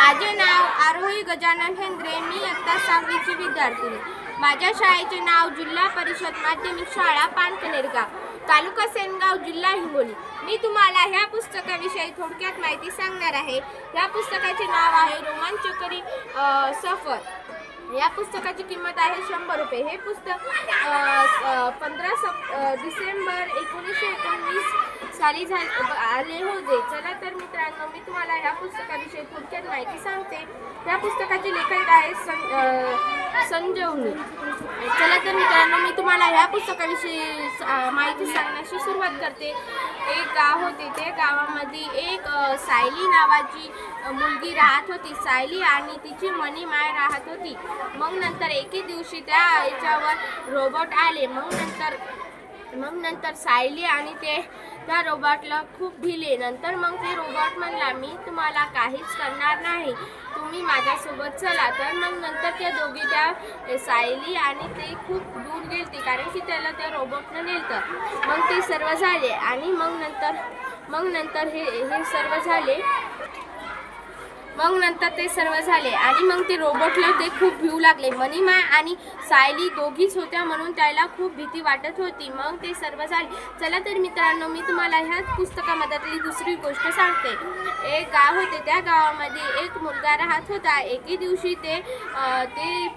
माझे नाव आरोही गजानन हेंद्रे। मी इयत्ता 6वीची विद्यार्थिनी। माझ्या शाळेचे नाव जिल्हा परिषद माध्यमिक शाळा पानकनेरगाव, तालुका सेनगाव, जिल्हा हिंगोली। मी तुम्हाला ह्या पुस्तकाविषयी थोडक्यात माहिती सांगणार आहे। या पुस्तकाचे नाव आहे रोमांचकारी सफर। या पुस्तकाची किंमत आहे 100 रुपये। हे पुस्तक 15 डिसेंबर 1919 साली आले होते। चला तर मित्रांनो, मी तुम्हाला ह्या पुस्तकाविषयी थोडक्यात माहिती सांगते। या पुस्तकाचे लेखक आहे संजीवनी। चला तर मित्रांनो, मी तुम्हाला ह्या पुस्तकाविषयी माहिती सांगण्याची सुरुवात करते। एक गाव होते, त्या गावामध्ये एक सायली नावाची मुलगी राहत होती। सायली आणि तिची मनीमाय राहत होती। मग नंतर एके दिवशी त्या याच्यावर रोबोट आले। मग नंतर सायली आणि त्या रोबोटला खूप भिले। नंतर मग ते रोबोट म्हणला, मी तुम्हाला काहीच करणार नाही, तुम्ही माझ्यासोबत चला। तर मग नंतर त्या दोघी, त्या सायली आणि ते खूप दूर गेलते, कारण की त्याला त्या रोबोटनं नेलतं। मग ते सर्व झाले आणि मग नंतर हे सर्व झाले। मग नंतर ते सर्व झाले आणि मग ते रोबोटला ते खूप भिऊ लागले। मनीमाय आणि सायली दोघीच होत्या, म्हणून त्याला खूप भीती वाटत होती। मग ते सर्व झाले। चला तर मित्रांनो, मी तुम्हाला ह्याच पुस्तकामधली दुसरी गोष्ट सांगते। एक गाव होते, त्या गावामध्ये एक मुलगा राहत होता। एके दिवशी ते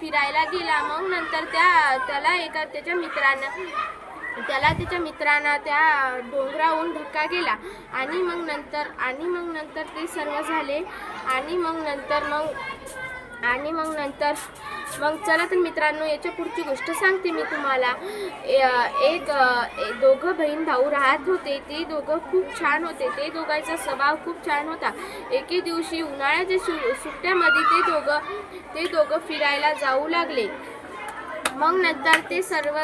फिरायला गेला। मग नंतर त्याला त्याच्या मित्रांना त्या डोंगरावरून धक्का गेला आणि मग नंतर ते सर्व झाले आणि मग चला तर मित्रांनो, याच्या पुढची गोष्ट सांगते मी तुम्हाला। दोघं बहीण भाऊ राहत होते। ते दोघं खूप छान होते। ते दोघांचा स्वभाव खूप छान होता। एके दिवशी उन्हाळ्याच्या सुट्ट्यामध्ये ते दोघं फिरायला जाऊ लागले। मग नंतर ते सर्व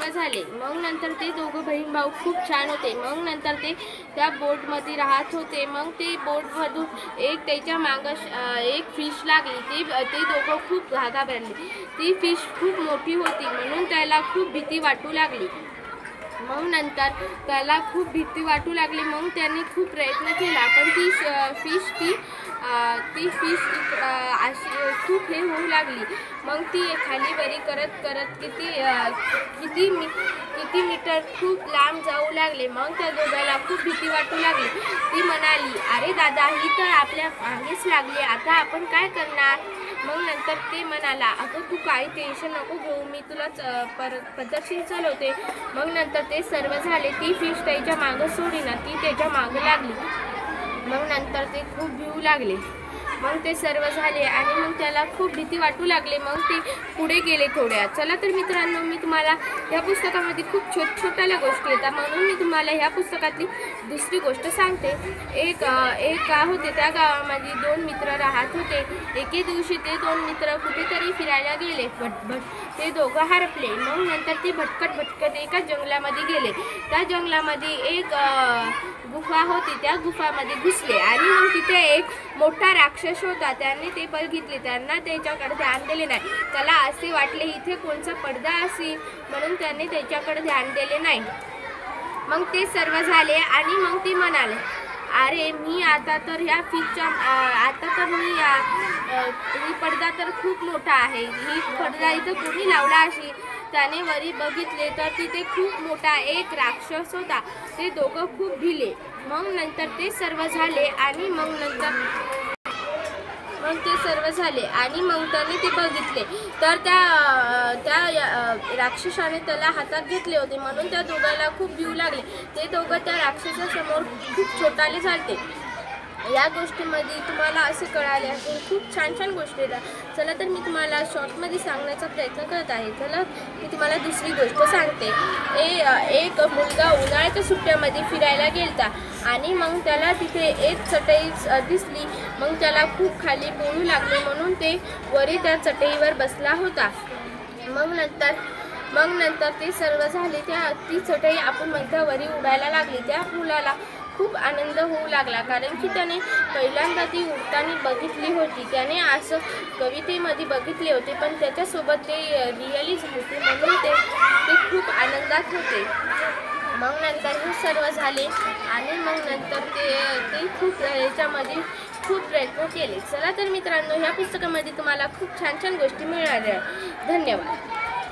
झाले। मग नंतर ते दोघं बहीण भाऊ खूप छान होते। मग नंतर ते त्या बोटमध्ये राहत होते। मग ते बोटमधून त्याच्या मागं एक फिश लागली। ते दोघं खूप घाबरले। ती फिश खूप मोठी होती, म्हणून त्याला खूप भीती वाटू लागली। मग त्याने खूप प्रयत्न केला, पण ती फिश खूप हे होऊ लागली। मग ती खाली वरी करत किती मीटर खूप लांब जाऊ लागले। मग त्या दोघांना खूप भीती वाटू लागली। ती म्हणाली, अरे दादा, ही तर आपल्या मागेच लागली, आता आपण काय करणार? मग नंतर ते म्हणाला, अगं तू काही टेन्शन नको घेऊ, मी तुला पद्धतशीर चालवते। मग नंतर ते सर्व झाले। ती फिश त्याच्या मागं सोडीना, ती त्याच्या मागं लागली। मग नंतर ते खूप भिऊ लागले। मग ते सर्व झाले आणि मग त्याला खूप भीती वाटू लागले। मग ते पुढे गेले थोड्या। चला तर मित्रांनो, मी तुम्हाला ह्या पुस्तकामध्ये खूप छोट्या गोष्टी येतात, म्हणून मी तुम्हाला ह्या पुस्तकातली दुसरी गोष्ट सांगते। एक गाव होते, त्या गावामध्ये 2 मित्र राहत होते। एके दिवशी ते 2 मित्र कुठेतरी फिरायला गेले। ते दोघं हरपले। मग नंतर ते भटकत एका जंगलामध्ये गेले। त्या जंगलामध्ये एक गुफा होती। त्या गुफामध्ये घुसले आणि मग तिथे एक मोठा राक्षस होता। त्याने ते बघितले, त्यांना त्याच्याकडे ध्यान दिले नाही। त्याला असे वाटले, इथे कोणचा पडदा असेल, म्हणून त्याने त्याच्याकडे ध्यान दिले नाही। मग ते सर्व झाले आणि मग ते म्हणाले, अरे मी ही पडदा तर खूप मोठा आहे, ही पडदा इथं कोणी लावला असेल? त्याने वरी बघितले तर तिथे खूप मोठा एक राक्षस होता। ते दोघं खूप भिले। मग नंतर ते सर्व झाले आणि मग त्याने ते बघितले तर त्या राक्षसाने त्याला हातात घेतले होते, म्हणून त्या दोघांना खूप भिऊ लागले। ते दोघं त्या राक्षसासमोर खूप छोटाले झाले। या गोष्टीमध्ये तुम्हाला असं कळाले असेल, खूप छान गोष्टी येतात। चला तर मी तुम्हाला शॉर्टमध्ये सांगण्याचा प्रयत्न करत आहे। चला मी तुम्हाला दुसरी गोष्ट सांगते। एक मुलगा उन्हाळ्याच्या सुट्ट्यामध्ये फिरायला गेलता आणि मग त्याला तिथे एक चटई दिसली। मग त्याला खूप खाली पोहू लागले, म्हणून ते वरी त्या चटईवर बसला होता। मग नंतर ते सर्व झाले। ती चटई आपण मध्यावरी उडायला लागली। त्या मुलाला खूप आनंद होऊ लागला, कारण की त्याने पहिल्यांदा ती उडताना बघितली होती। त्याने असं कवितेमध्ये बघितले होते, पण त्याच्यासोबत ते रिअली झाले, म्हणून ते खूप आनंदात होते। मग नंतर हे सर्व झाले आणि मग नंतर ते खूप त्याच्यामध्ये खूप प्रयत्न केले. चला तर मित्रांनो, ह्या पुस्तकामध्ये तुम्हाला खूप छान छान गोष्टी मिळाल्या. धन्यवाद.